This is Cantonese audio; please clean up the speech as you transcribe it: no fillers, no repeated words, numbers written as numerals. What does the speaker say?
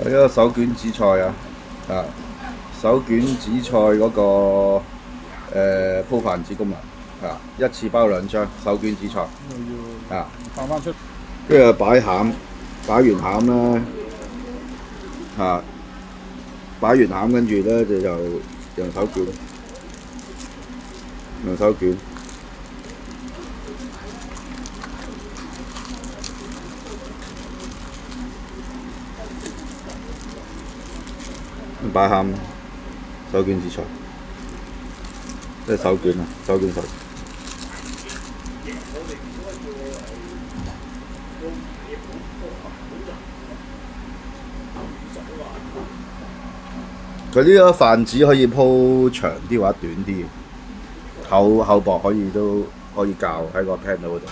呢個手卷紫菜啊，啊手卷紫菜嗰、個鋪飯子功能一次包2張手卷紫菜又要啊，放翻出。跟住擺餡，擺完餡咧擺完餡跟住咧就用手卷，用手卷。擺餡，手卷紫菜，即係手卷啊，手卷手。佢呢個飯子可以鋪長啲或者短啲，厚薄都可以校喺個 pan 度嗰度。